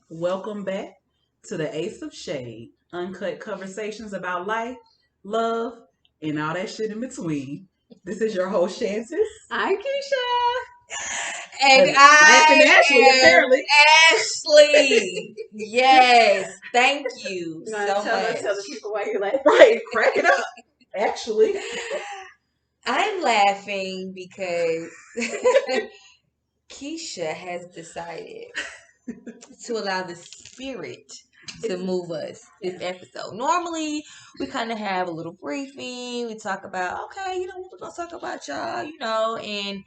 Welcome back to the Ace of Shade, uncut conversations about life, love, and all that shit in between. This is your host, Shantis. Hi, Keisha. And Laughing I Ashley, am apparently. Ashley. Yes, thank you You want to so tell much. the people why you like. Right, crack it up. Actually, I'm laughing because Keisha has decided to allow the spirit to move us this episode. Normally, we kind of have a little briefing. We talk about, okay, what we're going to talk about, y'all, and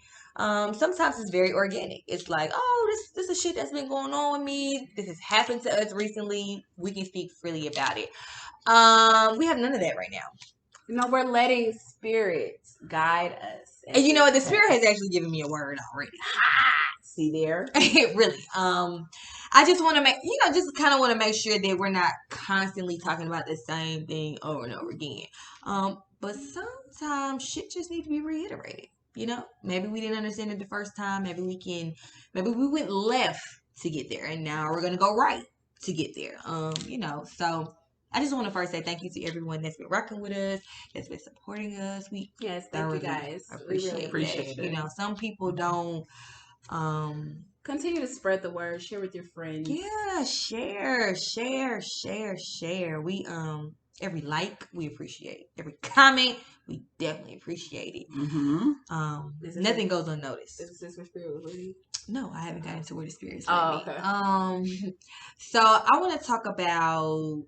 sometimes it's very organic. It's like, oh, this is shit that's been going on with me. This has happened to us recently. We can speak freely about it. We have none of that right now. We're letting spirits guide us. And the spirit has actually given me a word already. See there? Really. I just want to just kind of want to make sure that we're not constantly talking about the same thing over and over again. But sometimes shit just need to be reiterated. Maybe we didn't understand it the first time. Maybe we went left to get there, and now we're gonna go right to get there. So I just want to first say thank you to everyone that's been rocking with us, that's been supporting us. Yes, thank you guys. Appreciate appreciate that. Some people don't. Continue to spread the word. Share with your friends. Yeah, share. We every like we appreciate. Every comment we definitely appreciate it. Nothing goes unnoticed. Is this where spirit was leading? No, I haven't gotten to where the spirit's Oh, leading. okay. So I want to talk about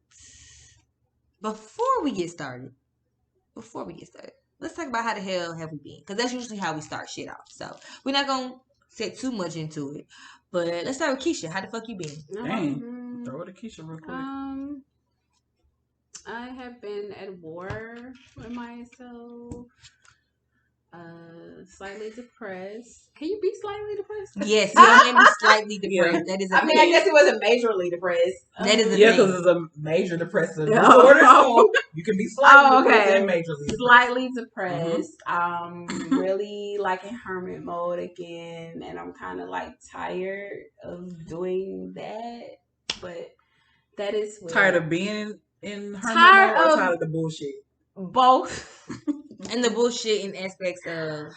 before we get started. Let's talk about how the hell have we been, because that's usually how we start shit off. So we're not gonna set too much into it, but let's start with Keisha. How the fuck you been? Dang. Throw it to Keisha real quick. I have been at war with myself. Slightly depressed. Can you be slightly depressed? Yes, you don't be slightly depressed. Yeah. That is a I mean, I guess it wasn't majorly depressed. That is a Yeah, thing. because it's a major depressive Oh. disorder, so you can be slightly depressed and majorly depressed. Slightly depressed. Really like in hermit mode again, and I'm kind of like tired of doing that. But that is where Tired of being in hermit Tired mode or of- tired of the bullshit? both. And the bullshit in aspects of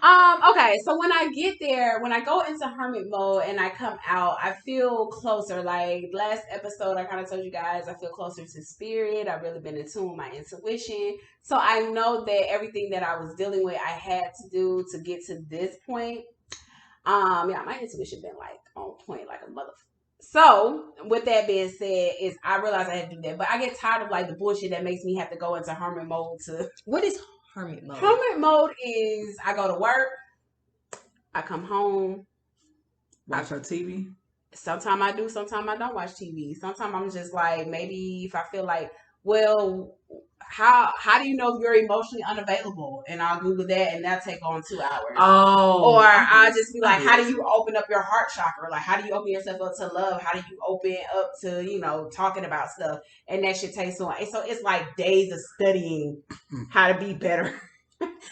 Okay, so when I get there, when I go into hermit mode and I come out, I feel closer. Like last episode, I kind of told you guys, I feel closer to spirit. I've really been in tune with my intuition. So I know that everything that I was dealing with, I had to do to get to this point. Yeah, my intuition been like on point, like a motherfucker. So, with that being said, is I realize I had to do that, but I get tired of like the bullshit that makes me have to go into hermit mode to. What is hermit mode? Hermit mode is I go to work, I come home, Watch her TV. sometimes I do, sometimes I don't watch TV. Sometimes I'm just like, maybe if I feel like, well, how do you know if you're emotionally unavailable? And I'll Google that, and that'll take on 2 hours. Oh. Or I'll just be like, how do you open up your heart chakra? Like, how do you open yourself up to love? How do you open up to, talking about stuff? And that shit takes so long. And so it's like days of studying how to be better.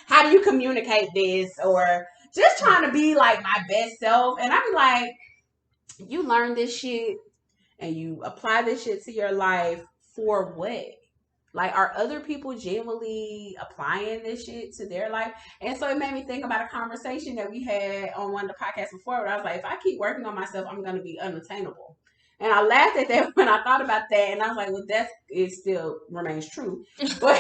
How do you communicate this? Or just trying to be like my best self. And I'm like, you learn this shit and you apply this shit to your life for what? Like, are other people genuinely applying this shit to their life? And so it made me think about a conversation that we had on one of the podcasts before, where I was like, if I keep working on myself, I'm going to be unattainable. And I laughed at that when I thought about that. And I was like, well, it still remains true. But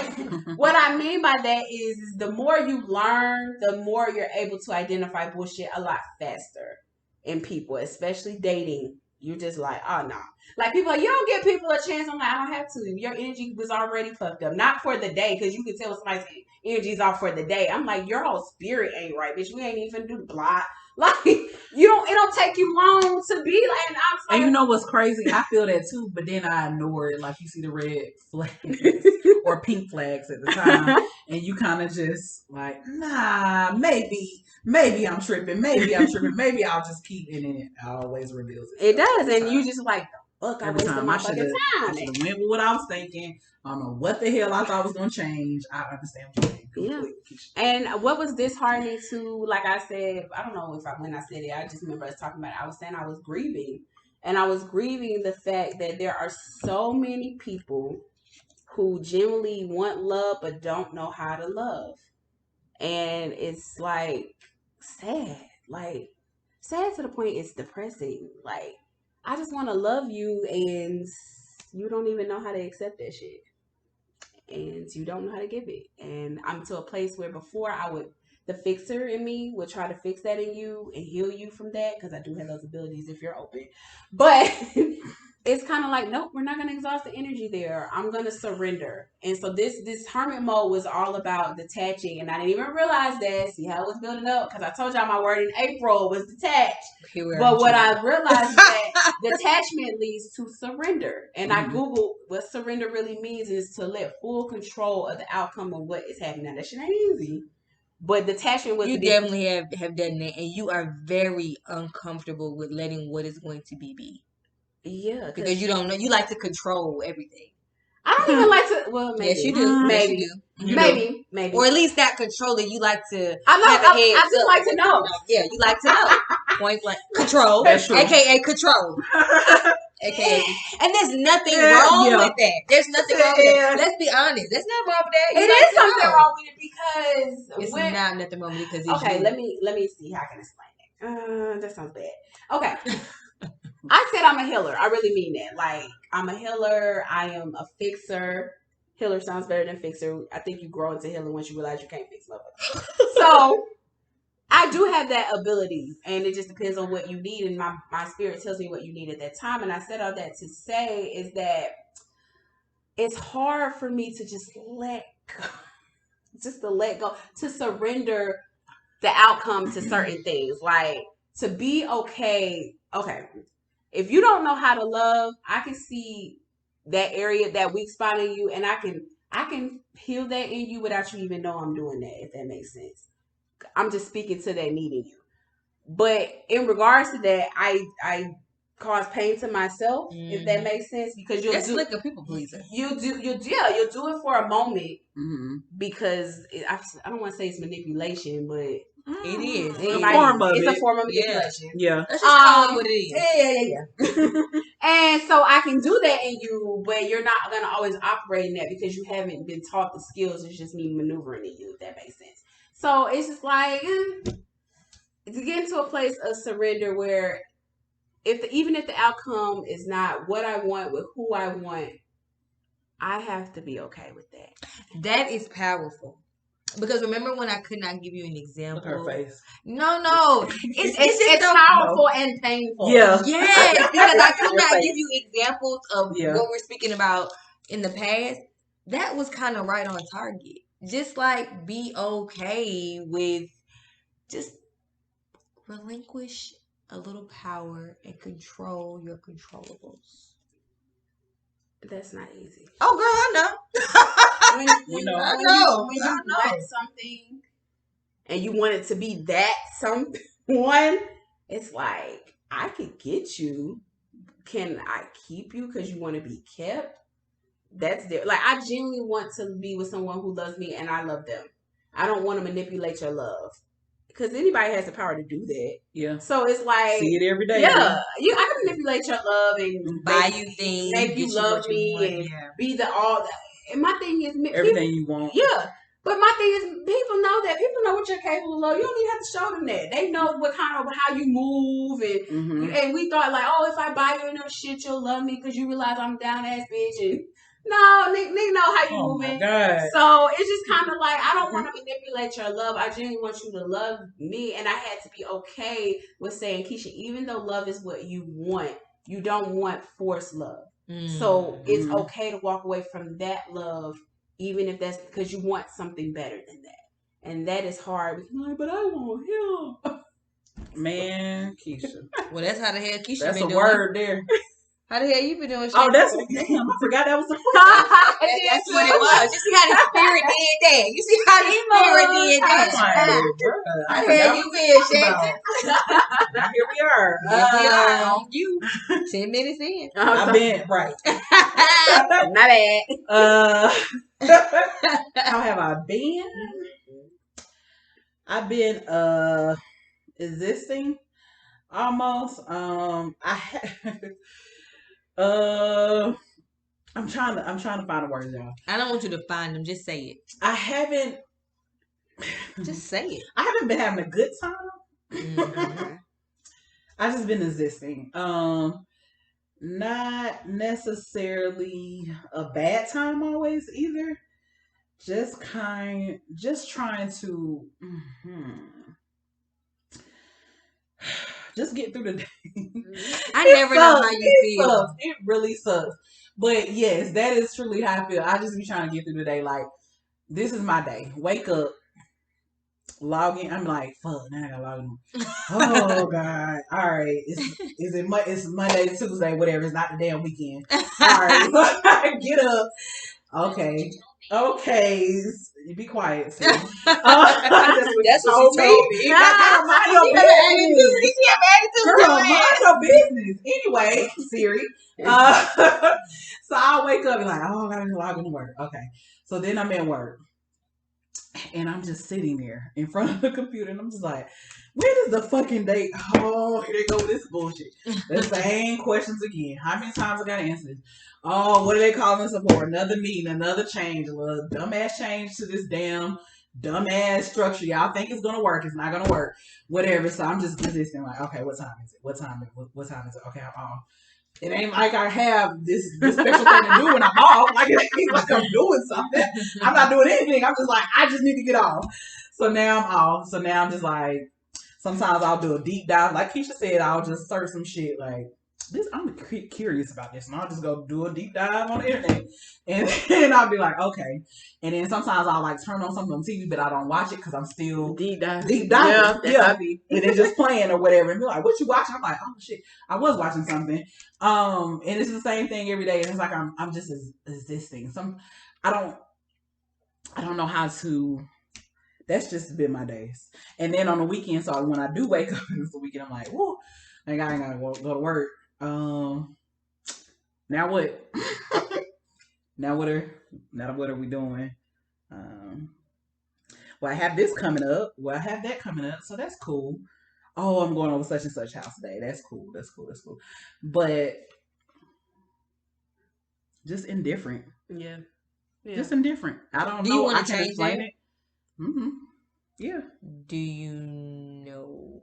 what I mean by that is the more you learn, the more you're able to identify bullshit a lot faster in people, especially dating. You're just like, oh, no. Like, people, you don't give people a chance. I'm like, I don't have to. Your energy was already fucked up. Not for the day, because you can tell somebody's energy's off for the day. I'm like, your whole spirit ain't right, bitch. We ain't even do the block. Like, it don't take you long to be like, and you know what's crazy? I feel that too, but then I ignore it. Like, you see the red flags or pink flags at the time, and you kind of just like, nah, maybe I'm tripping. Maybe I'll just keep it, and it always reveals it. It does, and you just like, fuck, I wasted my fucking time. I should have went with what I was thinking. I don't know what the hell I thought was going to change. I understand what you're saying. Yeah. And what was disheartening to, like I said, I don't know when I said it, I just remember us talking about it. I was saying I was grieving. And I was grieving the fact that there are so many people who genuinely want love but don't know how to love. And it's like sad. Like sad to the point it's depressing. Like I just want to love you and you don't even know how to accept that shit. And you don't know how to give it. And I'm to a place where before the fixer in me would try to fix that in you and heal you from that, because I do have those abilities if you're open. But it's kind of like, nope, we're not going to exhaust the energy there. I'm going to surrender. And so this hermit mode was all about detaching. And I didn't even realize that. See how it was building up? Because I told y'all my word in April was detached. But what I realized is that detachment leads to surrender. And I Googled what surrender really means, is to let full control of the outcome of what is happening. Now, that shit ain't easy. But detachment was... You definitely have done that. And you are very uncomfortable with letting what is going to be. Yeah. Because you don't know. You like to control everything. I don't even like to... Well, maybe. Yes, you do. Maybe. Yes, you do. Maybe. Or at least not control it. You like to... I just like to know. Yeah, you like to know. Point blank. Control. AKA control. AKA. And there's nothing wrong with that. There's nothing wrong with that. Let's be honest. There's nothing wrong with that. It is something wrong with it because... It's not nothing wrong with it because it's okay, you. let me see how I can explain it. That sounds bad. Okay. I said I'm a healer. I really mean that. Like, I'm a healer. I am a fixer. Healer sounds better than fixer. I think you grow into healing once you realize you can't fix motherfuckers. So, I do have that ability. And it just depends on what you need. And my spirit tells me what you need at that time. And I said all that to say is that it's hard for me to just let go. Just to let go. To surrender the outcome to certain things. Like, to be okay. Okay. If you don't know how to love, I can see that area, that weak spot in you, and I can heal that in you without you even know I'm doing that, if that makes sense. I'm just speaking to that need in you. But in regards to that, I cause pain to myself, if that makes sense, because That's like a people pleaser. You'll do it for a moment because I don't want to say it's manipulation, but it is. It's a form of manipulation. Yeah. Let's just call it what it is. Yeah. And so I can do that in you, but you're not going to always operate in that because you haven't been taught the skills. It's just me maneuvering in you, if that makes sense. So it's just like to get into a place of surrender where even if the outcome is not what I want with who I want, I have to be okay with that. That is powerful. Because remember when I could not give you an example? Her face. No. It's powerful and painful. Yeah. Yes, because I could not give you examples of what we're speaking about in the past. That was kind of right on target. Just like be okay with just relinquish a little power and control your controllables. That's not easy. Oh, girl, I know. When you want something and you want it to be that someone, it's like, I could get you. Can I keep you because you want to be kept? That's there. Like, I genuinely want to be with someone who loves me and I love them. I don't want to manipulate your love. Because anybody has the power to do that. Yeah. So it's like... See it every day. Yeah. I can manipulate your love and... buy you things. Make you love me and be the all... And my thing is... Everything you want. Yeah. But my thing is, people know that. People know what you're capable of. You don't even have to show them that. They know what kind of... How you move. And we thought like, oh, if I buy you enough shit, you'll love me because you realize I'm a down-ass bitch. And... No, nigga know how you moving. So it's just kind of like, I don't want to manipulate your love. I genuinely want you to love me. And I had to be okay with saying, Keisha, even though love is what you want, you don't want forced love. So it's okay to walk away from that love, even if that's because you want something better than that. And that is hard. Like, but I want him. Man, Keisha. Well, that's how the hell Keisha that's been doing. That's a word there. How the hell you been doing shit? Oh, that's damn. I forgot that was the That's what it was. You see how the spirit did that. You see how the spirit did that. How the hell you been, Shannon? Now here we are. Here we are on you. 10 minutes in. I've been right. My bad. How have I been? I've been existing. Almost. Uh, I'm trying to find the words, y'all. I don't want you to find them. Just say it. I haven't. Just say it. I haven't been having a good time. Mm-hmm. I just been existing. Not necessarily a bad time always either. Just trying to just get through the day. I never know how you feel. Sucks. It really sucks. But yes, that is truly how I feel. I just be trying to get through the day. Like, this is my day. Wake up, log in. I'm like, fuck, now I gotta log in. Oh God. All right. It's Monday, Tuesday, whatever. It's not the damn weekend. All right. Get up. Okay. You be quiet. That's what she told me. Mind your business. Anyway, Siri. So I'll wake up and like, oh, I gotta log into work. Okay. So then I'm at work. And I'm just sitting there in front of the computer and I'm just like, when is the fucking date? Oh, here they go with this bullshit. The same questions again. How many times I gotta answer this? Oh, what are they calling us for? Another meeting, another change, a little dumbass change to this damn dumbass structure. Y'all think it's gonna work. It's not gonna work. Whatever. So I'm just resisting, like, okay, what time is it? What time is it? Okay, I'm off. It ain't like I have this special thing to do when I'm off. Like, it ain't like I'm doing something. I'm not doing anything. I'm just like, I just need to get off. So now I'm off. So now I'm just like, sometimes I'll do a deep dive. Like Keisha said, I'll just search some shit like this. I'm curious about this, and I'll just go do a deep dive on the internet, and then I'll be like, okay. And then sometimes I'll like turn on something on TV, but I don't watch it because I'm still deep dive. Yeah. And it's just playing or whatever, and be like, what you watching? I'm like, oh shit, I was watching something. And it's the same thing every day, and it's like I'm just existing. I don't know how to. That's just been my days. And then on the weekend, so when I do wake up and it's the weekend, I'm like, whoa, I ain't gotta go to work. Now what? Now what are we doing? Well, I have this coming up. Well, I have that coming up, so that's cool. Oh, I'm going over such and such house today. That's cool. But just indifferent. Yeah. Just indifferent. I don't know. Do you want I to can change explain that? it. Mm-hmm. Yeah. Do you know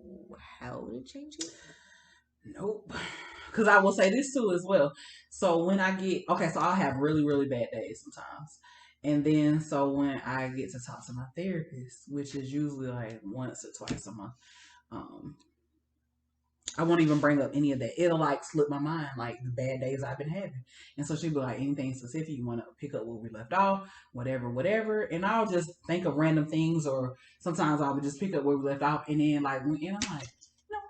how to change it? Nope. Because I will say this too as well. So when I get so I'll have really, really bad days sometimes. And then so when I get to talk to my therapist, which is usually like once or twice a month, I won't even bring up any of that. It'll like slip my mind, like the bad days I've been having. And so she'll be like, anything specific you want to pick up where we left off, whatever. And I'll just think of random things, or sometimes I would just pick up where we left off. And then like, and I'm like, you know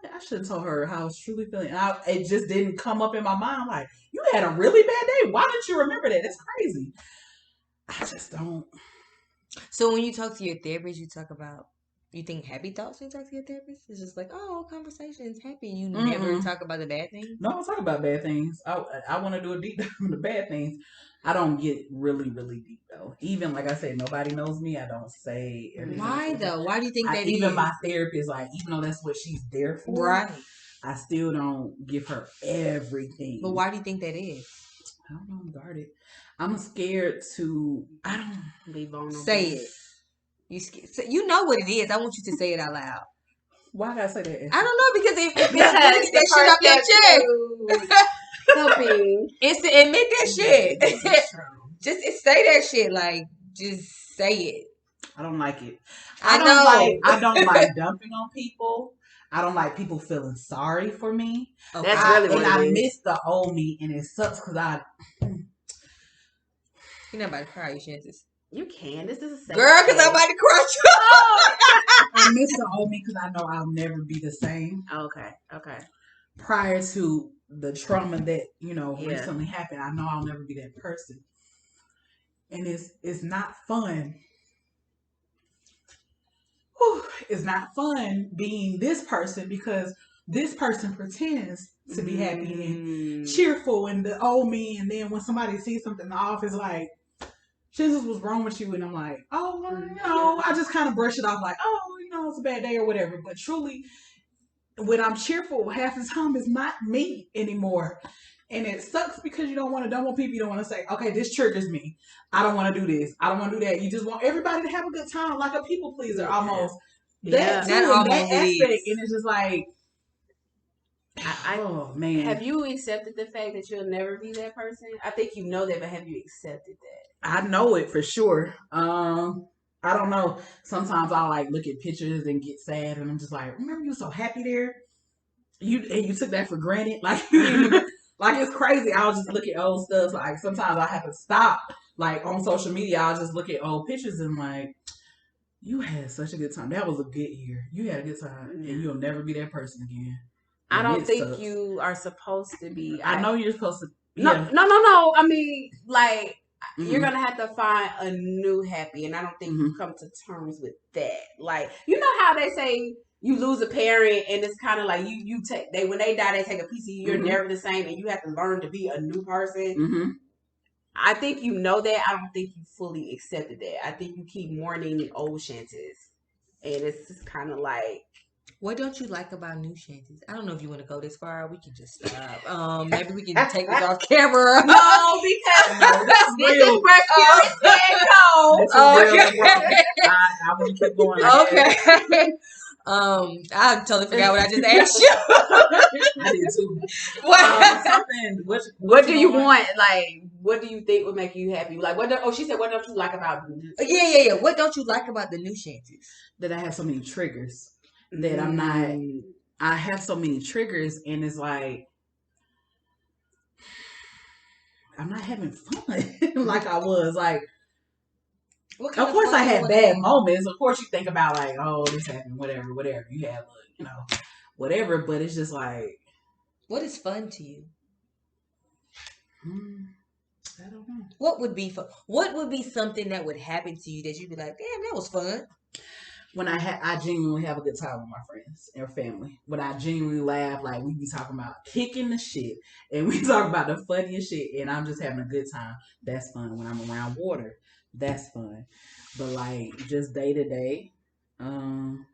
what? I should have told her how I was truly feeling. And it just didn't come up in my mind. I'm like, you had a really bad day. Why didn't you remember that? That's crazy. I just don't. So when you talk to your therapist, you think happy thoughts when you talk to your therapist? It's just like, oh, conversation's happy. You never talk about the bad things? No, I don't talk about bad things. I want to do a deep dive on the bad things. I don't get really, really deep though. Even like I said, nobody knows me. I don't say everything. Why though? Why do you think that even is? my therapist, like, even though that's what she's there for, right? I still don't give her everything. But why do you think that is? I don't know. I'm guarded. I'm scared to. I don't be vulnerable. Say it. You know what it is. I want you to say it out loud. Why did I say that? I don't know, because if that shit off your chest. Helping. It's to admit that shit. Just say that shit. Like, just say it. I don't like it. I know. I don't like dumping on people. I don't like people feeling sorry for me. Okay. That's really what I miss the old me, and it sucks because you're not about to cry your chances. You can. This is a safe girl, because I'm about to cry. I miss the old me because I know I'll never be the same. Okay. Prior to the trauma that recently happened, I know I'll never be that person, and it's not fun. Whew, it's not fun being this person because this person pretends to be happy and cheerful and the old me, and then when somebody sees something off, it's like, Jesus, what's wrong with you? And I'm like, oh, I just kind of brush it off like, oh, it's a bad day or whatever. But truly, when I'm cheerful, half the time it's not me anymore. And it sucks because you don't want people, you don't want to say, okay, this triggers me. I don't want to do this. I don't want to do that. You just want everybody to have a good time, like a people pleaser almost. That too, in that aspect. And it's just like, oh man. Have you accepted the fact that you'll never be that person? I think you know that, but have you accepted that? I know it for sure. I don't know. Sometimes I'll like look at pictures and get sad, and I'm just like, remember you were so happy there? You took that for granted, like like it's crazy. I'll just look at old stuff. Like sometimes I have to stop. Like on social media, I'll just look at old pictures and like, you had such a good time. That was a good year. You had a good time, and you'll never be that person again. And I don't think you are supposed to be. I know you're supposed to. No. I mean, like. You're gonna have to find a new happy, and I don't think you come to terms with that. Like, you know how they say you lose a parent, and it's kind of like you take when they die, they take a piece of you. You're never the same, and you have to learn to be a new person. I think you know that. I don't think you fully accepted that. I think you keep mourning old chances, and it's just kind of like. What don't you like about new chances? I don't know if you want to go this far. We can just stop. Maybe we can take this off camera. No, because this is where spirits can go. I want to keep going. Okay. I totally forgot what I just asked you. I did too. What do you want? Like, what do you think would make you happy? Like, she said, what don't you like about? Yeah. What don't you like about the new chances? That I have so many triggers. That I'm not, I have so many triggers, and it's like, I'm not having fun like I was. Like, of course I had bad moments. Of course you think about like, oh, this happened, whatever. You have, whatever. But it's just like, what is fun to you? I don't know. What would be fun? What would be something that would happen to you that you'd be like, damn, that was fun? When I genuinely have a good time with my friends and family. When I genuinely laugh, like we be talking about kicking the shit, and we talk about the funniest shit, and I'm just having a good time. That's fun. When I'm around water, that's fun. But like just day to day, and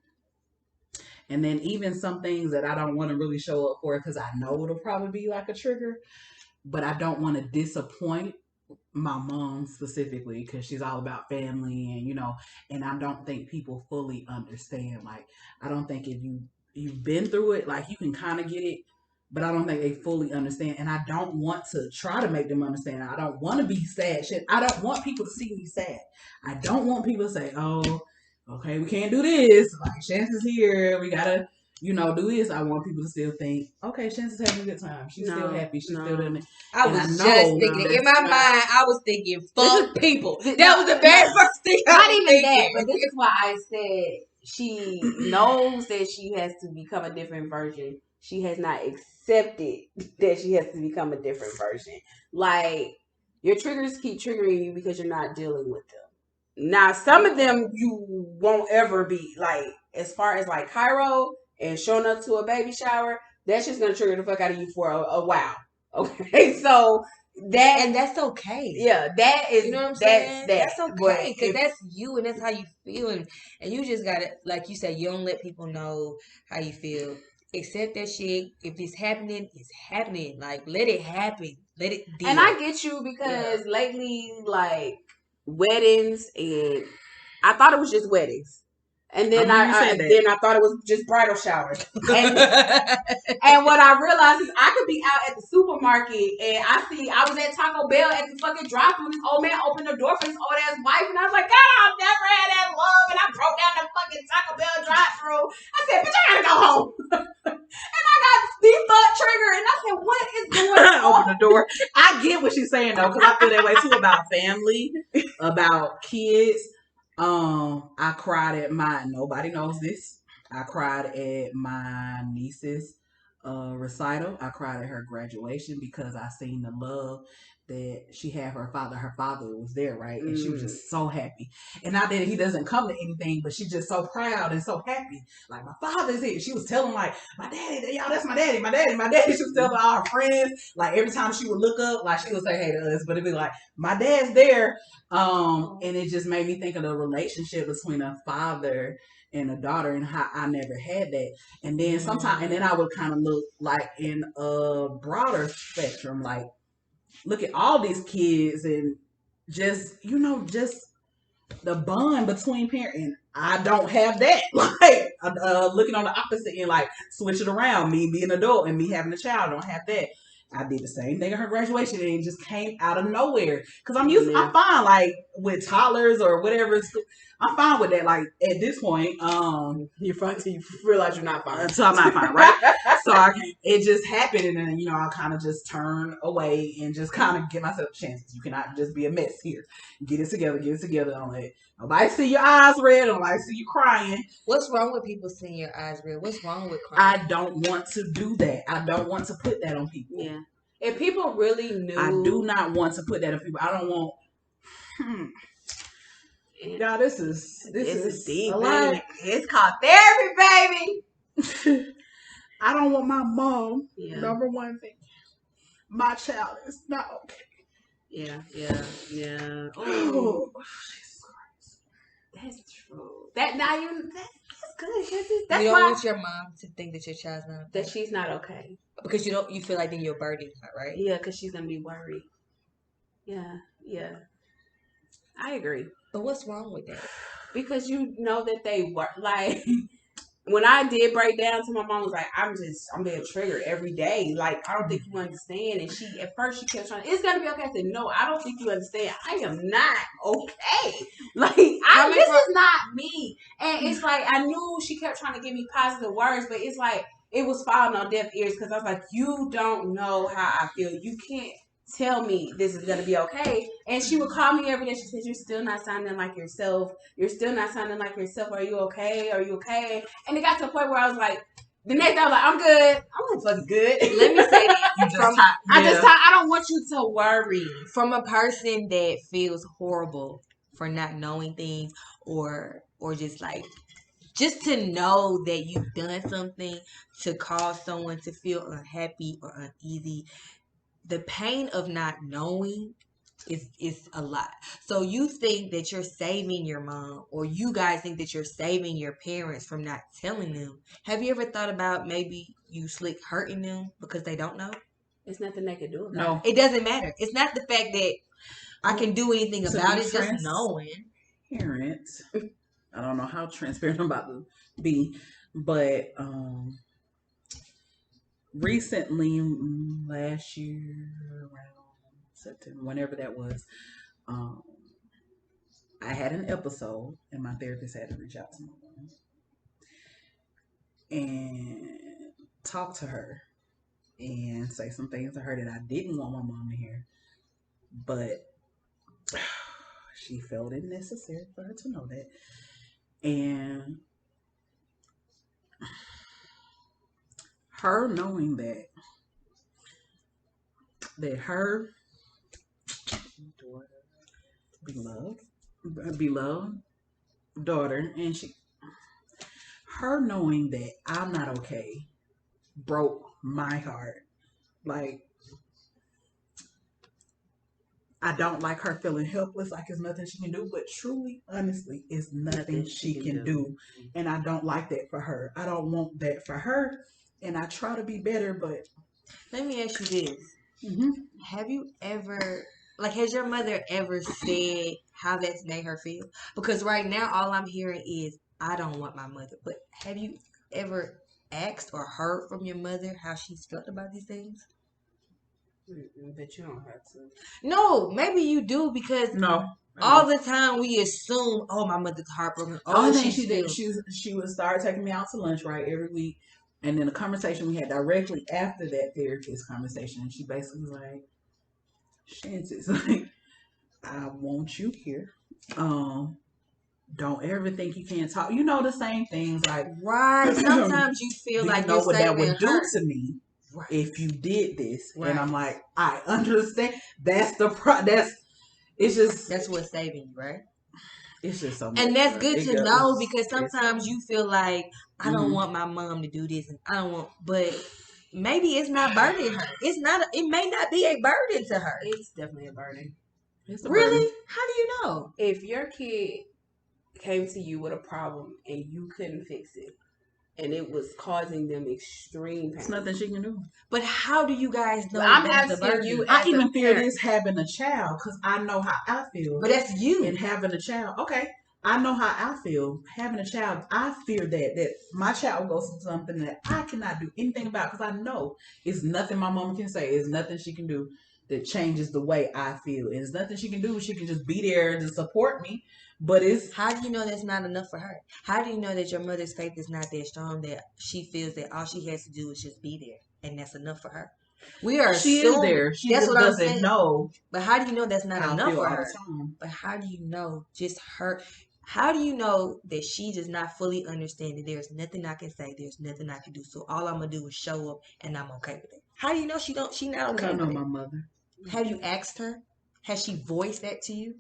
then even some things that I don't want to really show up for because I know it'll probably be like a trigger, but I don't want to disappoint my mom specifically because she's all about family, and and I don't think people fully understand. Like, I don't think if you've been through it, like you can kind of get it, but I don't think they fully understand. And I don't want to try to make them understand. I don't want to be sad. Shit, I don't want people to see me sad. I don't want people to say, "Oh, okay, we can't do this. Like, Chance's here. We gotta." do this. I want people to still think, okay, Chance's having a good time. She's still happy. She's still doing it. I was just thinking, in my mind, I was thinking, fuck people. That was the very first thing Not even that, but this is why I said she knows that she has to become a different version. She has not accepted that she has to become a different version. Like, your triggers keep triggering you because you're not dealing with them. Now, some of them you won't ever be, like, as far as like Cairo and showing up to a baby shower, that's just gonna trigger the fuck out of you for a while. Okay, so that's okay. Yeah, that is. You know what I'm saying? That's okay because that's you and that's how you feel, and you just gotta, like you said, you don't let people know how you feel. Accept that shit. If it's happening, it's happening. Like, let it happen. Let it deal. And I get you because lately, like weddings, and I thought it was just weddings. And then I thought it was just bridal showers. And what I realized is I could be out at the supermarket and I was at Taco Bell at the fucking drive-thru. This old man opened the door for his old ass wife, and I was like, God, I've never had that love. And I broke down the fucking Taco Bell drive-thru. I said, bitch, I gotta go home. And I got the thought trigger, and I said, what is going on? Open the door. I get what she's saying though, because I feel that way too about family, about kids. I cried at nobody knows this. I cried at my niece's recital. I cried at her graduation because I seen the love that she had her father was there, right? And she was just so happy. And not that he doesn't come to anything, but she's just so proud and so happy. Like, my father's here. She was telling, like, my daddy, y'all, that's my daddy, my daddy, my daddy. She was telling all her friends. Like, every time she would look up, like, she would say hey to us, but it'd be like, my dad's there. And it just made me think of the relationship between a father and a daughter, and how I never had that. And then sometimes, and then I would kind of look like in a broader spectrum, like, look at all these kids and just, just the bond between parents. And I don't have that. Like, looking on the opposite end, like, switch it around. Me being an adult and me having a child, I don't have that. I did the same thing at her graduation, and it just came out of nowhere. Because I'm fine, like, with toddlers or whatever. I'm fine with that. Like, at this point, you're fine until you realize you're not fine. Until I'm not fine, right? So it just happened, and then I'll kind of just turn away and just kind of give myself chances. You cannot just be a mess here. Get it together. Don't let nobody see your eyes red. Nobody see you crying. What's wrong with people seeing your eyes red? What's wrong with crying? I don't want to do that. I don't want to put that on people. Yeah. If people really knew, I do not want to put that on people. I don't want. Y'all, this is deep. A lot. It's called therapy, baby. I don't want my mom. Yeah. Number one thing, my child is not okay. Yeah. Oh, Jesus Christ. That's true. That's good. That's you don't want your mom to think that your child's not okay. That she's not okay. Because you feel like then you're burdening her, right? Yeah, because she's gonna be worried. Yeah. I agree. But what's wrong with that? Because you know that they work. Like, when I did break down to my mom, was like, I'm being triggered every day. Like, I don't think you understand. And at first she kept trying, it's gonna be okay. I said, no, I don't think you understand. I am not okay. Like, this is not me. And it's like, I knew she kept trying to give me positive words, but it's like, it was falling on deaf ears, because I was like, you don't know how I feel. You can't tell me this is going to be okay. And she would call me every day. She said, you're still not sounding like yourself. Are you okay? And it got to a point where I was like, the next day I was like, I'm good. I'm fucking good. Let me say that. I don't want you to worry. From a person that feels horrible for not knowing things, or just to know that you've done something to cause someone to feel unhappy or uneasy. The pain of not knowing is a lot. So you think that you're saving your mom, or you guys think that you're saving your parents from not telling them. Have you ever thought about maybe you slick hurting them because they don't know? It's nothing they can do about No. it. It doesn't matter. It's not the fact that I can do anything about it, just knowing. Parents, I don't know how transparent I'm about to be, but recently, last year, around September, whenever that was, I had an episode, and my therapist had to reach out to my mom and talk to her and say some things to her that I didn't want my mom to hear, but she felt it necessary for her to know that. And her knowing that her beloved daughter, and her knowing that I'm not okay, broke my heart. Like, I don't like her feeling helpless, like it's nothing she can do, but truly, honestly, it's nothing she can do. And I don't like that for her. I don't want that for her. And I try to be better, but... Let me ask you this. Mm-hmm. Have you ever... has your mother ever said how that's made her feel? Because right now, all I'm hearing is, I don't want my mother. But have you ever asked or heard from your mother how she's felt about these things? But you don't have to. No, maybe you do, because all the time we assume, my mother's heartbroken. She would start taking me out to lunch, right, every week. And then the conversation we had directly after that therapist conversation, she basically was like, Shanty's like, I want you here. Don't ever think you can't talk. You know, the same things, like, right. Sometimes you feel like you know what that would do to me. right. if you did this. Right. And I'm like, I understand. That's the that's what's saving you, right? It's just so much. And that's good to know, because sometimes you feel like, I don't want my mom to do this, and I don't want, but maybe it's not burdening her. It may not be a burden to her. It's definitely a burden. Really? Burden. How do you know? If your kid came to you with a problem and you couldn't fix it, and it was causing them extreme pain, there's nothing she can do. But how do you guys know? I'm asking you. I even fear this having a child, because I know how I feel. But that's you. And having a child. Okay. I know how I feel having a child. I fear that my child goes through something that I cannot do anything about, because I know it's nothing my mama can say. It's nothing she can do that changes the way I feel. It's nothing she can do. She can just be there to support me. But it's... How do you know that's not enough for her? How do you know that your mother's faith is not that strong, that she feels that all she has to do is just be there, and that's enough for her? She is there. She just doesn't know. But how do you know that's not enough for her? But how do you know just her? How do you know that she does not fully understand that there's nothing I can say, there's nothing I can do, so all I'm gonna do is show up and I'm okay with it? How do you know she not okay with it? I know my mother. Have you asked her? Has she voiced that to you?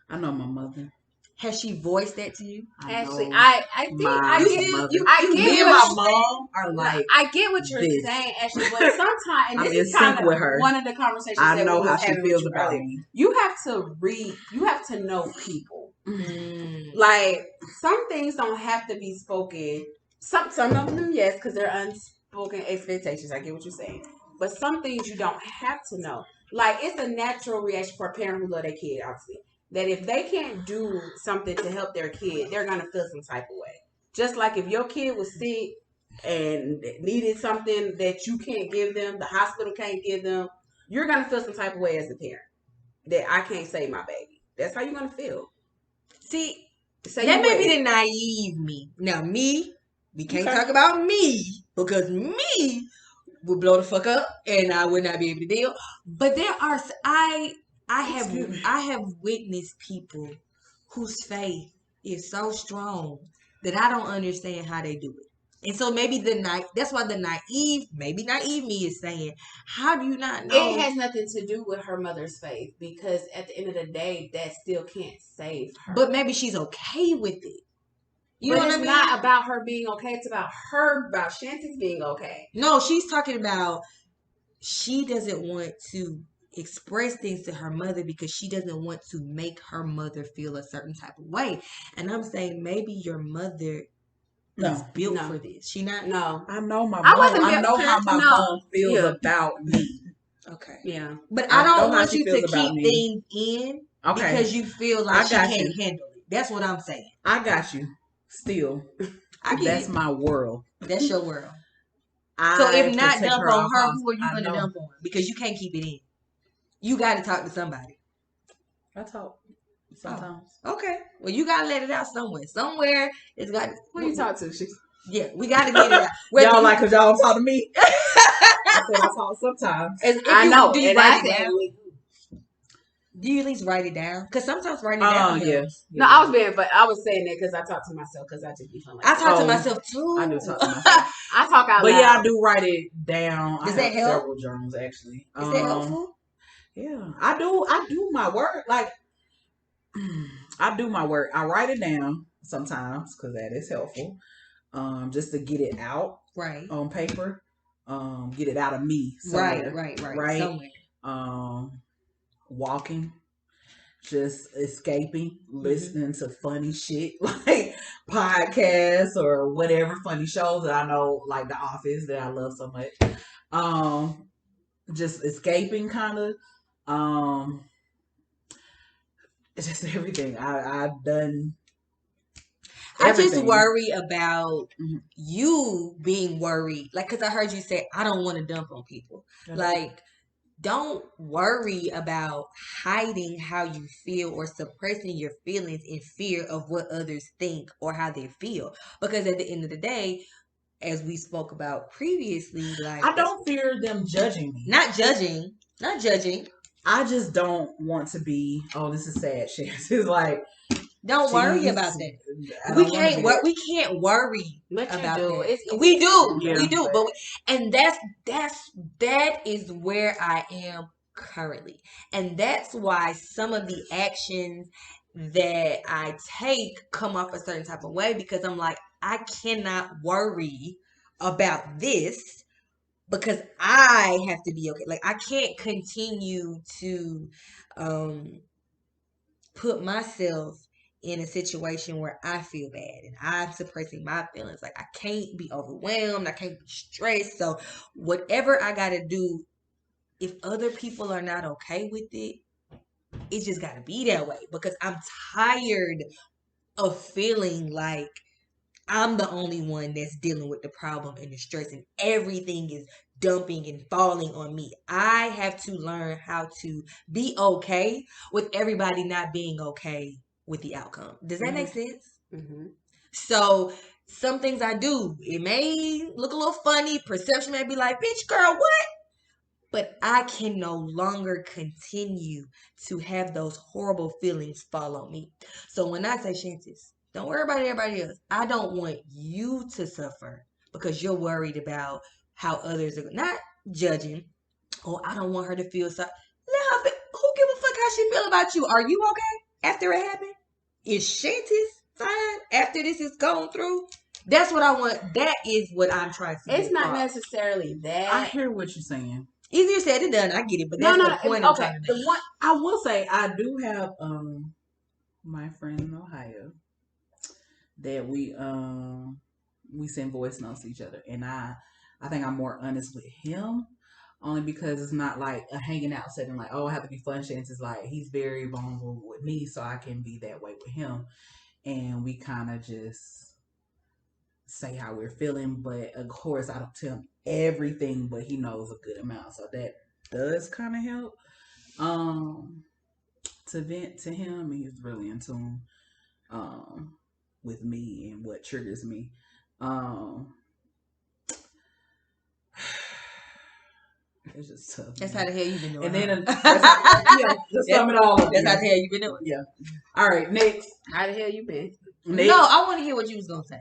I know my mother. Has she voiced that to you? Actually, I think I get my mom are like, I get what you're saying, actually, but sometimes, and this is kind of one of the conversations I know how she feels about me. You have to read. You have to know people. Like, some things don't have to be spoken. Some of them, yes, because they're unspoken expectations. I get what you're saying, but some things you don't have to know. Like, it's a natural reaction for a parent who love their kid, obviously, that if they can't do something to help their kid, they're going to feel some type of way. Just like if your kid was sick and needed something that you can't give them, the hospital can't give them, you're going to feel some type of way as a parent. That I can't save my baby. That's how you're going to feel. See, that may be the naive me. Now, me, we can't talk about me, because me would blow the fuck up and I would not be able to deal. But there are, I have witnessed people whose faith is so strong that I don't understand how they do it. And so maybe that's why the naive me is saying, how do you not know? It has nothing to do with her mother's faith, because at the end of the day, that still can't save her. But maybe she's okay with it. You know what I mean? It's not about her being okay. It's about Shanta's being okay. No, she's talking about she doesn't want to express things to her mother because she doesn't want to make her mother feel a certain type of way. And I'm saying maybe your mother is built for this. She not. No, I know my mom. I know how my mom feels about me. Okay. Yeah, but I don't want you to keep things in because you feel like she can't handle it. That's what I'm saying. I got you. Still, that's my world. That's your world. So if not dump on her, who are you going to dump on? Because you can't keep it in. You got to talk to somebody. I talk sometimes. Oh, okay. Well, you got to let it out somewhere. Somewhere it's got. Who you talk to? Yeah, we got to get it out. Y'all like, because y'all don't talk to me. I said I talk sometimes. I know. Do you write it down? Do you at least write it down? Because sometimes writing it down. Yes. No, I was saying that because I talk to myself, because I just be feeling like I talk to myself too. I do talk to myself. I talk out loud. But yeah, I do write it down. Does that help? Several journals, actually. Is that helpful? Yeah, I do my work. Like, I do my work. I write it down sometimes because that is helpful. Just to get it out on paper. Get it out of me. Somewhere, right. Somewhere. Walking, just escaping, listening to funny shit like podcasts or whatever funny shows that I know, like The Office, that I love so much. Just escaping, kind of. It's just everything. I've done. Everything. I just worry about you being worried, like, because I heard you say I don't want to dump on people, like. Don't worry about hiding how you feel or suppressing your feelings in fear of what others think or how they feel. Because at the end of the day, as we spoke about previously, like, I don't fear them judging me. Not judging. I just don't want to be, this is sad shit. It's like, Don't worry about that. We can't worry But about you do. that. It's We do. Yeah. We do. And that is where I am currently. And that's why some of the actions that I take come off a certain type of way, because I'm like, I cannot worry about this because I have to be okay. Like, I can't continue to put myself in a situation where I feel bad and I'm suppressing my feelings. Like, I can't be overwhelmed. I can't be stressed. So whatever I got to do, if other people are not okay with it, it just got to be that way, because I'm tired of feeling like I'm the only one that's dealing with the problem and the stress, and everything is dumping and falling on me. I have to learn how to be okay with everybody not being okay with the outcome. Does that make sense? Mm-hmm. So some things I do, it may look a little funny. Perception may be like, bitch, girl, what? But I can no longer continue to have those horrible feelings fall on me. So when I say, Shantis, don't worry about everybody else. I don't want you to suffer because you're worried about how others are not judging. Or I don't want her to feel so. Let her feel. Who give a fuck how she feel about you? Are you okay after it happened? Is Shantis fine after this is gone through? That's what I want. That is what I'm trying to do. It's not necessarily that. I hear what you're saying. Easier said than done. I get it, but that's the point I'm trying to make. I will say I do have my friend in Ohio that we send voice notes to each other, and I think I'm more honest with him only because it's not like a hanging out setting. Like, oh, I have to be fun. Chances like he's very vulnerable with me, so I can be that way with him, and we kind of just say how we're feeling. But of course, I don't tell him everything, but he knows a good amount, so that does kind of help to vent to him, and he's really in tune with me and what triggers me. It's just tough. That's how the hell you been doing. And then just sum it all up. That's how the hell you been doing. Yeah. All right, next. How the hell you been? Next. No, I want to hear what you was gonna say,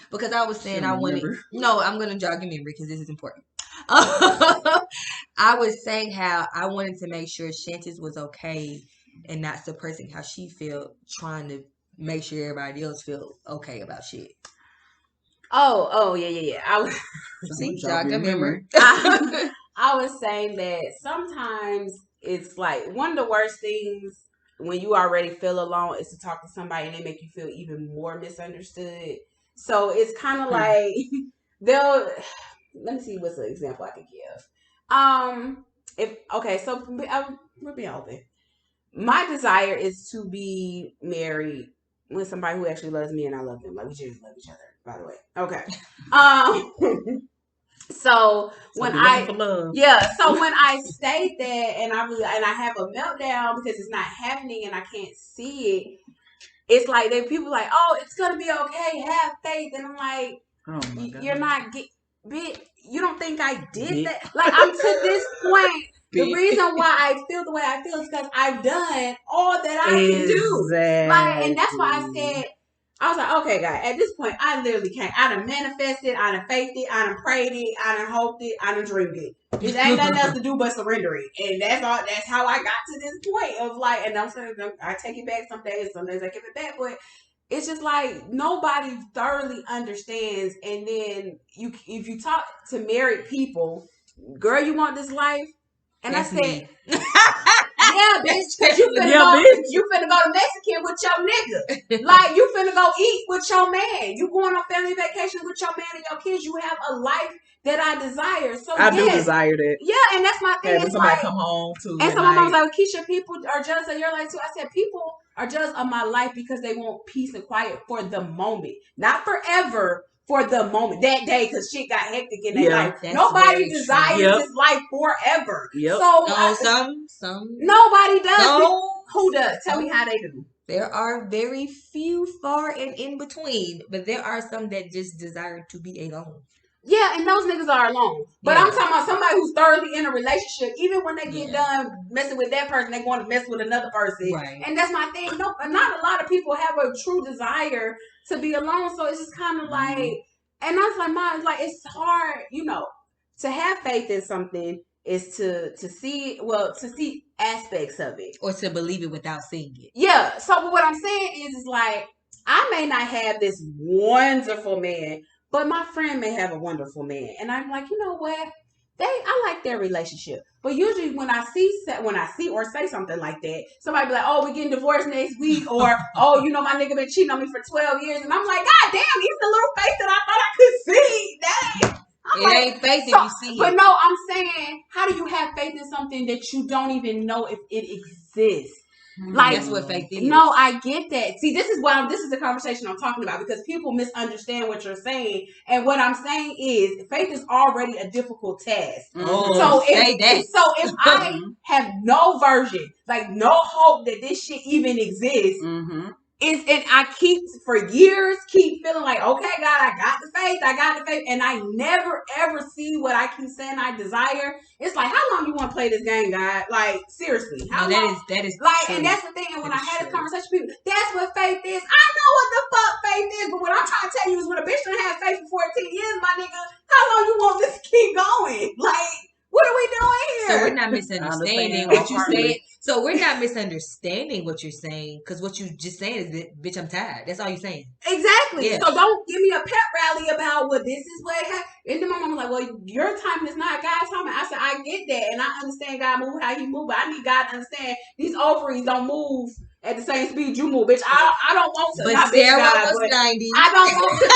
because I was saying I wanted. Remember. No, I'm gonna jog your memory because this is important. I was saying how I wanted to make sure Shantis was okay and not suppressing how she felt, trying to make sure everybody else feel okay about shit. Oh, yeah. I was See, jog your memory. I was saying that sometimes it's like one of the worst things when you already feel alone is to talk to somebody and they make you feel even more misunderstood. So it's kind of like let me see what's an example I could give. So we're being open. My desire is to be married with somebody who actually loves me and I love them. Like, we just love each other, by the way. Okay. So when when I state that and I have a meltdown because it's not happening and I can't see it, it's like people like, oh, it's gonna be okay, have faith, and I'm like, oh, you're not bitch, you don't think I did that? Like, I'm to this point. The reason why I feel the way I feel is because I've done all that I can do. Like, and that's why I said, I was like, okay, God, at this point, I literally can't. I done manifested, I done faithed it, I done prayed it, I done hoped it, I done dreamed it. It ain't nothing else to do but surrender it. And that's all. That's how I got to this point of like, and I'm saying I take it back some days I give it back, but it's just like nobody thoroughly understands. And then if you talk to married people, girl, you want this life? And that's I said, yeah, bitch, because you finna go to Mexican with your nigga. Like, you finna go eat with your man. You going on family vacation with your man and your kids. You have a life that I desire. So I do desire that. Yeah, and that's my thing. Having somebody like, come home too. And so my mom was like, Keisha, people are jealous of your life too. I said, people are jealous of my life because they want peace and quiet for the moment. Not forever. For the moment, that day, because shit got hectic in their life. Nobody desires this life forever. Yep. So some nobody does. Who does? Tell me how they do. There are very few, far and in between, but there are some that just desire to be alone. Yeah, and those niggas are alone. But I'm talking about somebody who's thoroughly in a relationship. Even when they get done messing with that person, they want to mess with another person. Right. And that's my thing. No, not a lot of people have a true desire to be alone. So it's just kind of like, and I was like, Mom, like it's hard, to have faith in something is to see aspects of it. Or to believe it without seeing it. Yeah. So what I'm saying is like, I may not have this wonderful man, but my friend may have a wonderful man. And I'm like, you know what? I like their relationship. But usually when I see or say something like that, somebody be like, oh, we're getting divorced next week. Or, oh, my nigga been cheating on me for 12 years. And I'm like, God damn, he's the little face that I thought I could see. Dang. It ain't faith if you see it. But no, I'm saying, how do you have faith in something that you don't even know if it exists? Like, that's what faith is. No, I get that. See, this is the conversation I'm talking about, because people misunderstand what you're saying. And what I'm saying is faith is already a difficult task. So if I have no version, like no hope that this shit even exists, and I keep feeling like, okay, God, I got the faith, and I never ever see what I keep saying I desire. It's like, how long you want to play this game, God? Like, seriously, how long? That is like, true. And that's the thing. And when I had this conversation with people, that's what faith is. I know what the fuck faith is, but what I'm trying to tell you is, when a bitch done had faith for 14 years, my nigga, how long you want this to keep going? Like, what are we doing here? So we're not misunderstanding what you said. So we're not misunderstanding what you're saying, because what you just saying is that, bitch, I'm tired. That's all you're saying. Exactly. Yeah. So don't give me a pep rally about, well, this is what happened. And then my mom was like, well, your timing is not God's timing. I said, I get that. And I understand God move how he move, but I need God to understand these ovaries don't move at the same speed you move, bitch. I don't want to. But Sarah was 90. I don't want to.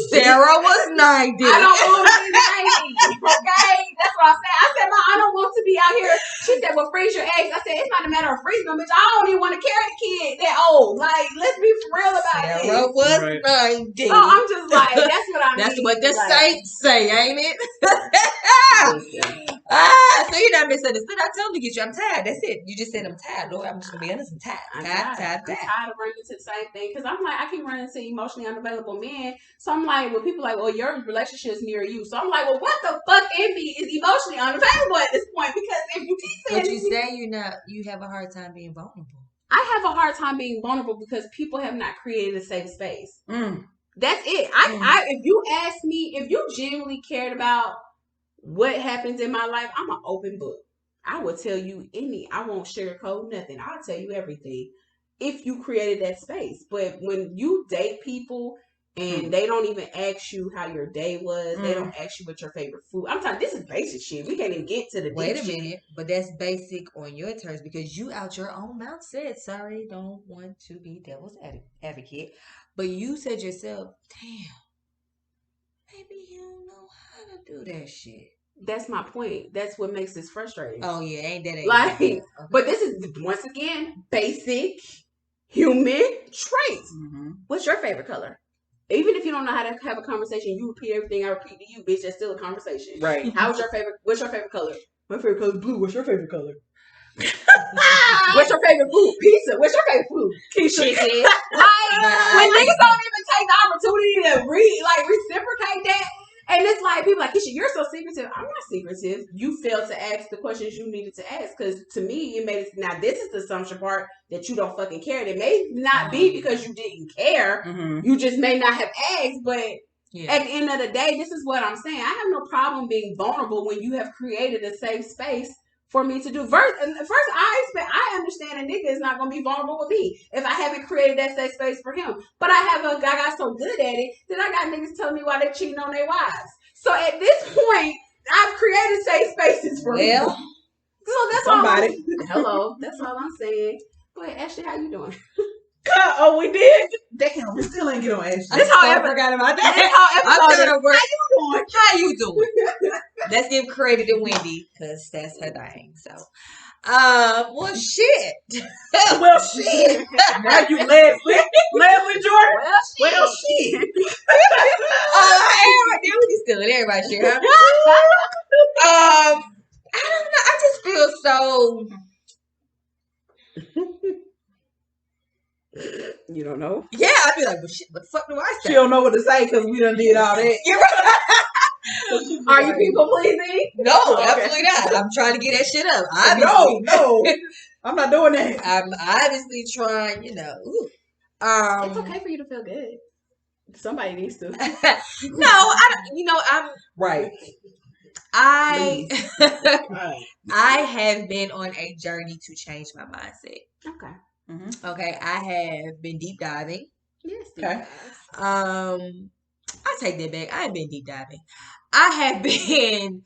Sarah was 90. I don't want to be 90. Okay? That's what I said. I said, Mom, I don't want to be out here. She said, well, freeze your eggs. I said, it's not a matter of freezing them, bitch. I don't even want to carry the kid that old. Like, let's be for real about it. Sarah was 90. So I'm just like, that's what I mean. That's what the saints say, ain't it? So you're not misunderstood. I told you, I'm tired. That's it. You just said I'm tired. Lord, I'm just going to be honest. I'm tired. I'm tired of running into the same thing. Because I'm like, I keep running into emotionally unavailable men. So I'm like, well, people like, well, your relationship is near you. So I'm like, well, what the fuck in me is emotionally unavailable at this point? Because if you keep saying, but you say you have a hard time being vulnerable. I have a hard time being vulnerable because people have not created a safe space. That's it. If you ask me, if you genuinely cared about what happens in my life, I'm an open book. I will tell you I won't sugarcoat nothing. I'll tell you everything if you created that space. But when you date people and they don't even ask you how your day was, they don't ask you what your favorite food. I'm talking, this is basic shit. We can't even get to the Wait a minute, but that's basic on your terms, because you out your own mouth said, sorry, don't want to be devil's advocate, but you said yourself, damn, maybe you don't know how to do that shit. That's my point. That's what makes this frustrating. Oh yeah, ain't that like? Okay. But this is once again basic human traits. What's your favorite color? Even if you don't know how to have a conversation, you repeat everything I repeat to you, bitch. That's still a conversation, right? What's your favorite color? My favorite color is blue. What's your favorite color? What's your favorite food? Pizza. What's your favorite food? Chicken. When niggas don't even take the opportunity to reciprocate that. And it's like, people like, Keisha, you're so secretive. I'm not secretive. You failed to ask the questions you needed to ask. Because to me, it made it. Now, this is the assumption part that you don't fucking care. It may not be because you didn't care. You just may not have asked. But at the end of the day, this is what I'm saying. I have no problem being vulnerable when you have created a safe space for me to do. First, I understand a nigga is not going to be vulnerable with me if I haven't created that safe space for him. But I got so good at it that I got niggas telling me why they cheating on their wives. So at this point, I've created safe spaces for him. So that's somebody. Hello, that's all I'm saying. Go ahead, Ashley, how you doing? Oh, we did? Damn, we still ain't get on Ashley. I forgot about that. How you doing? Let's give credit to Wendy, because that's her thing. So, well, shit. Well, shit. Now you led with Jordan. Well, shit. Everybody, we stealing everybody's shit, huh? I don't know. I just feel so. You don't know? Yeah, I'd be like, well, shit, what the fuck do I say? She don't know what to say because we done did all that. You're right. Are you people pleasing? No, Okay. absolutely not. I'm trying to get that shit up. Obviously. No, I'm not doing that. I'm obviously trying, Ooh. It's okay for you to feel good. Somebody needs to. No, I'm Right. I Right. I have been on a journey to change my mindset. Okay. Mm-hmm. Okay, I have been deep diving. Yes. Okay. I take that back. I have been deep diving. I have been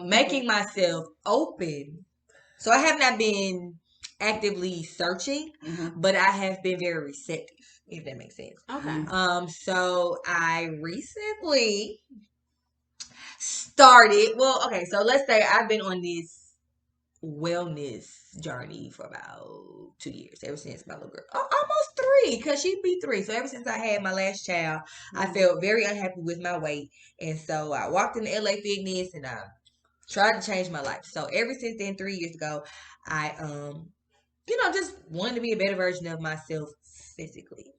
making myself open. So I have not been actively searching, but I have been very receptive, if that makes sense. Okay. So I recently started. Well, okay. So let's say I've been on this wellness journey for about 2 years, ever since my little girl, almost 3, because she'd be 3. So ever since I had my last child, I felt very unhappy with my weight, and so I walked into LA Fitness and I tried to change my life. So ever since then, 3 years ago, I just wanted to be a better version of myself physically.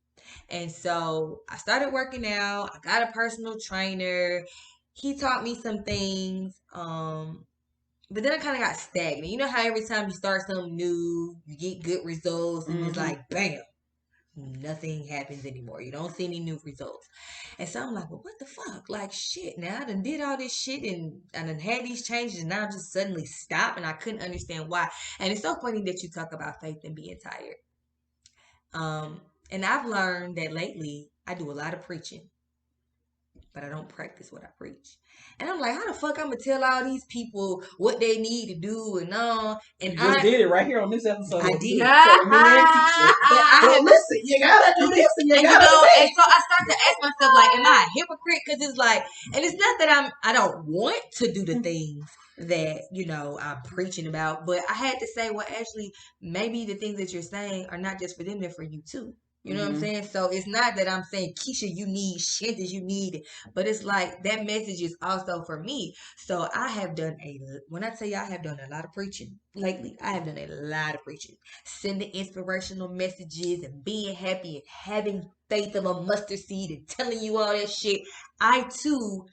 And so I started working out. I got a personal trainer. He taught me some things. But then I kind of got stagnant. You know how every time you start something new, you get good results, and it's like, bam, nothing happens anymore. You don't see any new results. And so I'm like, well, what the fuck? Like, shit, now I done did all this shit, and I done had these changes, and now I just suddenly stopped, and I couldn't understand why. And it's so funny that you talk about faith and being tired. And I've learned that lately I do a lot of preaching, but I don't practice what I preach. And I'm like, how the fuck I'm gonna tell all these people what they need to do and all? And you just did it right here on this episode. I did. But listen, you gotta do this and you gotta do that. And so I start to ask myself, like, am I a hypocrite? Because it's like, and it's not that I don't want to do the things that I'm preaching about, but I had to say, well, actually, maybe the things that you're saying are not just for them; they're for you too. You know what I'm saying? So it's not that I'm saying, Keisha, you need shit as you need it. But it's like that message is also for me. So I have done when I tell you I have done a lot of preaching lately, I have done a lot of preaching. Sending inspirational messages and being happy and having faith of a mustard seed and telling you all that shit. I too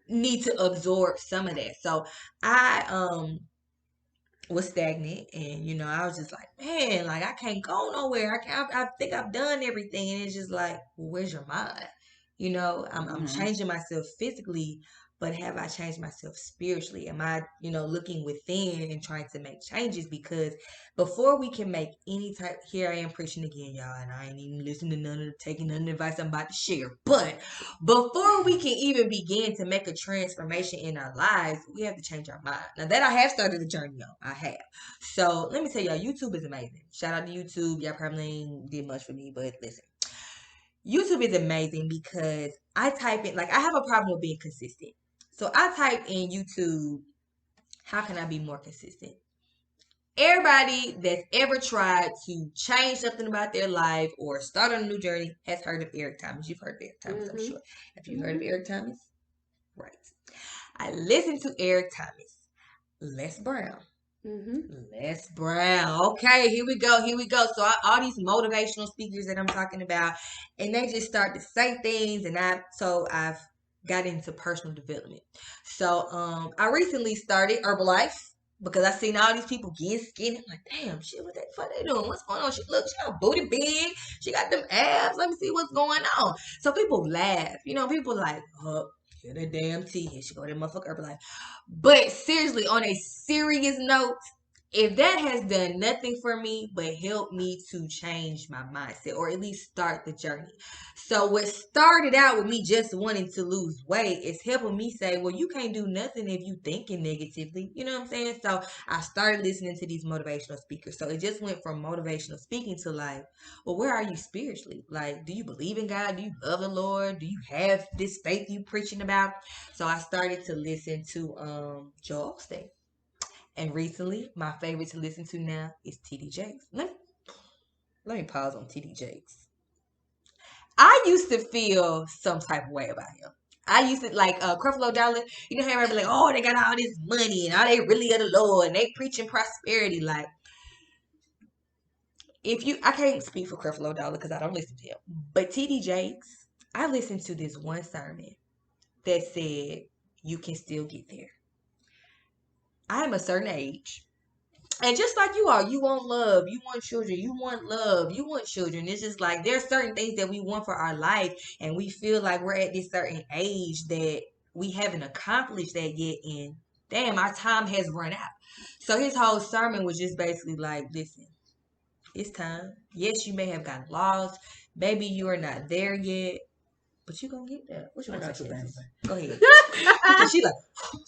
need to absorb some of that. So I was stagnant, and I was just like, man, like I can't go nowhere. I think I've done everything, and it's just like, well, where's your mind? I'm changing myself physically, but have I changed myself spiritually? Am I looking within and trying to make changes? Because before we can make any type, here I am preaching again, y'all, and I ain't even listening to taking none of the advice I'm about to share. But before we can even begin to make a transformation in our lives, we have to change our mind. Now that I have started the journey on, I have. So let me tell y'all, YouTube is amazing. Shout out to YouTube. Y'all probably ain't did much for me, but listen. YouTube is amazing because I type in, like, I have a problem with being consistent. So I type in YouTube, how can I be more consistent? Everybody that's ever tried to change something about their life or start on a new journey has heard of Eric Thomas. You've heard of Eric Thomas, I'm sure. Have you heard of Eric Thomas? Right. I listened to Eric Thomas. Les Brown. Les Brown. Okay, here we go. So all these motivational speakers that I'm talking about, and they just start to say things, and I've got into personal development. So I recently started Herbalife because I seen all these people getting skinny. I'm like, damn, shit, what the fuck they doing? What's going on? She got booty big. She got them abs. Let me see what's going on. So people laugh. People like, oh, get a damn tea. Here she go, that motherfucker Herbalife. But seriously, on a serious note, if that has done nothing for me but help me to change my mindset or at least start the journey. So what started out with me just wanting to lose weight is helping me say, well, you can't do nothing if you thinking negatively. You know what I'm saying? So I started listening to these motivational speakers. So it just went from motivational speaking to like, well, where are you spiritually? Like, do you believe in God? Do you love the Lord? Do you have this faith you preaching about? So I started to listen to Joel Osteen. And recently, my favorite to listen to now is TD Jakes. Let me pause on TD Jakes. I used to feel some type of way about him. I used to like Creflo Dollar. You know how everybody like, oh, they got all this money and all they really are the Lord and they preaching prosperity. Like, I can't speak for Creflo Dollar because I don't listen to him, but TD Jakes, I listened to this one sermon that said you can still get there. I'm a certain age. And just like you are, you want love, you want children, you want love, you want children. It's just like there's certain things that we want for our life, and we feel like we're at this certain age that we haven't accomplished that yet, and damn, our time has run out. So his whole sermon was just basically like, listen, it's time. Yes, you may have gotten lost. Maybe you are not there yet, but you're going to get there. What you want to say? Go ahead.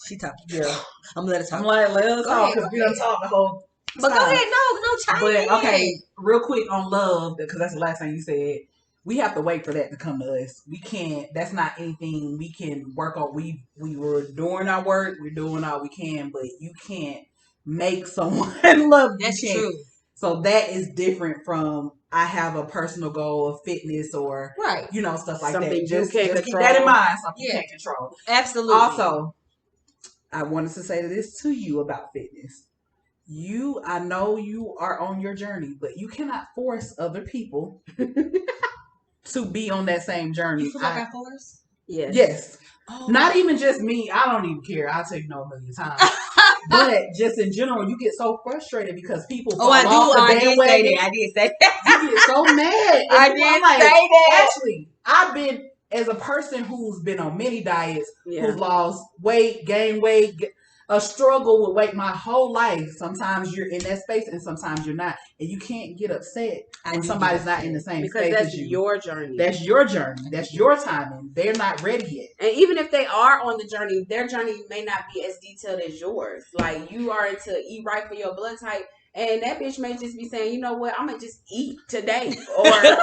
She talking. Yeah. I'm going to let her talk. I'm like, let us talk because we done talk the whole time. But go ahead. No, chime in. Okay, real quick on love, because that's the last thing you said. We have to wait for that to come to us. We can't, that's not anything we can work on. We were doing our work. We're doing all we can, but you can't make someone love you. That's true. So that is different from I have a personal goal of fitness or stuff like something that. Just keep that in mind. Something you can't control. Absolutely. Also, I wanted to say this to you about fitness. I know you are on your journey, but you cannot force other people to be on that same journey. You feel like I force? Yes. Oh. Not even just me. I don't even care. I'll take no a million times. But just in general, you get so frustrated because people fall off the bandwagon. I did say that. You get so mad. I did say that. Actually, I've been, as a person who's been on many diets, who's lost weight, gained weight, a struggle with weight my whole life. Sometimes you're in that space and sometimes you're not. And you can't get upset when somebody's not in the same space as you. Because that's your journey. That's your journey. That's your timing. They're not ready yet. And even if they are on the journey, their journey may not be as detailed as yours. Like, you are into eat right for your blood type. And that bitch may just be saying, you know what, I'm going to just eat today. Or eat 3 meals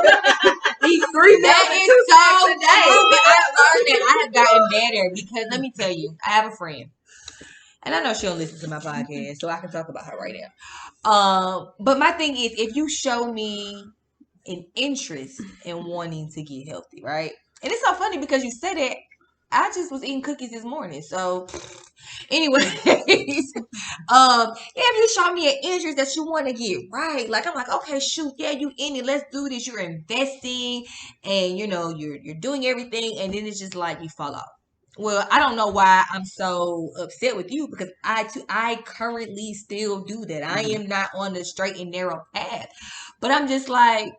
and 2 snacks a day. But I learned that I have gotten better because, let me tell you, I have a friend. And I know she don't listen to my podcast, so I can talk about her right now. But my thing is, if you show me an interest in wanting to get healthy, right? And it's so funny because you said it. I just was eating cookies this morning. So, anyways, if you show me an interest that you want to get right, like I'm like, okay, shoot, yeah, you in it. Let's do this. You're investing, and you're doing everything, and then it's just like you fall off. Well, I don't know why I'm so upset with you because I currently still do that. I am not on the straight and narrow path, but I'm just like,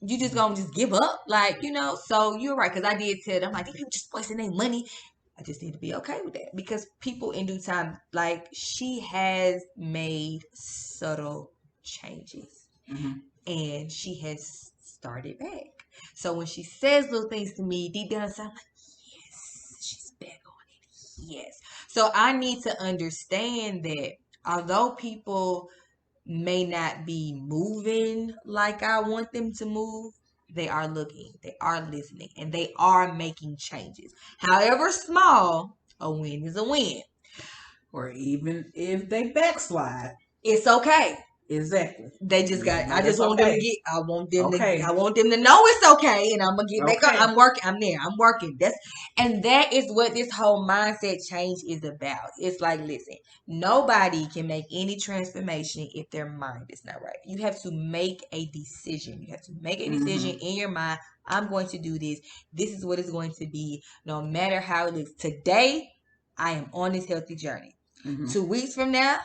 you just gonna just give up, So you're right, because I did tell them, like, you just wasting their money. I just need to be okay with that because people in due time, like, she has made subtle changes, and she has started back. So when she says little things to me, deep down inside, I'm like, she's back on it. Yes. So I need to understand that although people may not be moving like I want them to move, they are looking, they are listening, and they are making changes. However small, a win is a win. Or even if they backslide, it's okay. Exactly. They just got. I just want them to get. I want them to know it's okay, and I'm gonna get back on. I'm working. I'm there. I'm working. That is what this whole mindset change is about. It's like, listen, nobody can make any transformation if their mind is not right. You have to make a decision. You have to make a decision in your mind. I'm going to do this. This is what it's going to be, no matter how it looks. Today, I am on this healthy journey. 2 weeks from now,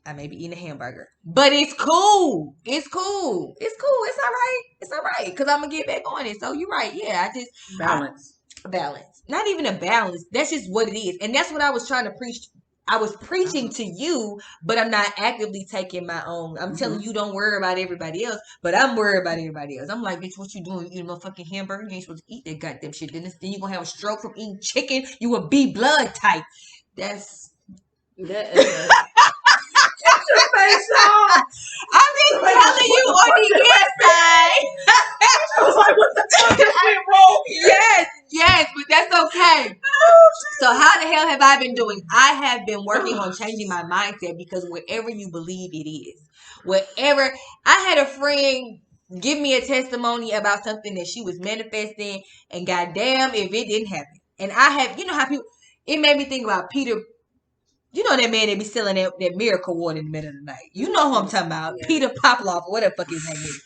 I may be eating a hamburger, but it's cool. It's cool. It's cool. It's all right. It's all right. Because I'm going to get back on it. So you're right. Yeah, I just... Balance. Not even a balance. That's just what it is. And that's what I was trying to preach. I was preaching to you, but I'm not actively taking my own. I'm telling you, don't worry about everybody else, but I'm worried about everybody else. I'm like, bitch, what you doing? You eating a fucking hamburger? You ain't supposed to eat that goddamn shit. Then you're going to have a stroke from eating chicken. You a B blood type. That's... I'm just telling you what he can say. I was like, what the fuck is wrong here? Yes, but that's okay. So how the hell have I been doing? I have been working on changing my mindset because wherever you believe it is, wherever. I had a friend give me a testimony about something that she was manifesting, and goddamn if it didn't happen. And I have, how people, it made me think about Peter You know that man that be selling that miracle water in the middle of the night. You know who I'm talking about. Yeah. Peter Popoff, or whatever the fuck his name is.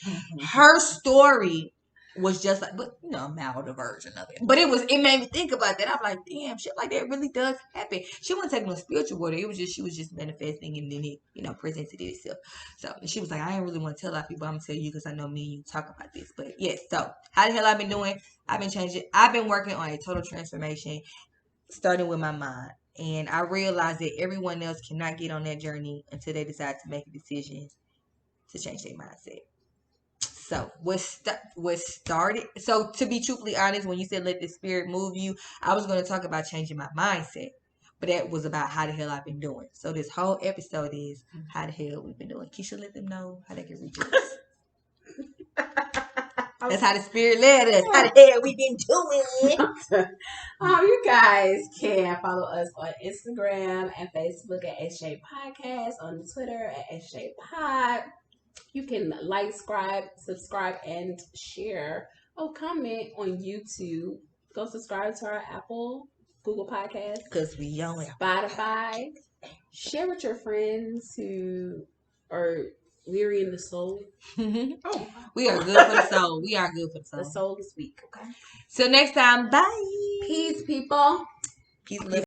Her story was just like, but you know, a mild version of it. But it made me think about that. I'm like, damn, shit like that really does happen. She wasn't taking no spiritual water. It was just, she was just manifesting, and then it, you know, presented itself. So she was like, I ain't really want to tell a lot of people. I'm gonna tell you because I know me and you talk about this. But yes, so how the hell I've been doing? I've been changing. I've been working on a total transformation, starting with my mind. And I realized that everyone else cannot get on that journey until they decide to make a decision to change their mindset. So what started? So to be truthfully honest, when you said let the spirit move you, I was going to talk about changing my mindset, but that was about how the hell I've been doing. So this whole episode is how the hell we've been doing. Keisha, let them know how they can reach us. That's how the spirit led us. How the hell we been doing? You guys can follow us on Instagram and Facebook at SJ Podcast, on Twitter at SJ Pod. You can like, subscribe, and share. Comment on YouTube. Go subscribe to our Apple, Google Podcast, because we own Spotify. Share with your friends who are weary in the soul. We are good for the soul. We are good for the soul. The soul is weak. Okay. So next time, bye. Peace, people. Peace.